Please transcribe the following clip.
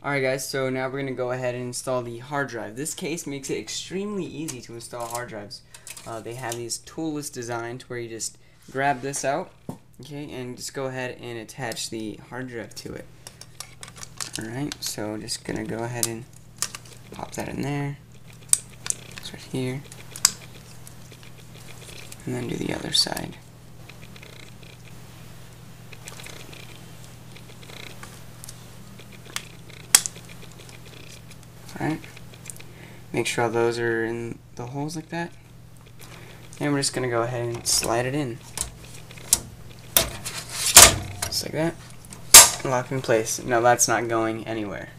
Alright guys, so now we're going to go ahead and install the hard drive. This case makes it extremely easy to install hard drives. They have these toolless designs where you just grab this out, okay, and just go ahead and attach the hard drive to it. Alright, so just going to go ahead and pop that in there. It's right here. And then do the other side. Alright, make sure all those are in the holes like that. And we're just going to go ahead and slide it in. Just like that. Lock in place. Now that's not going anywhere.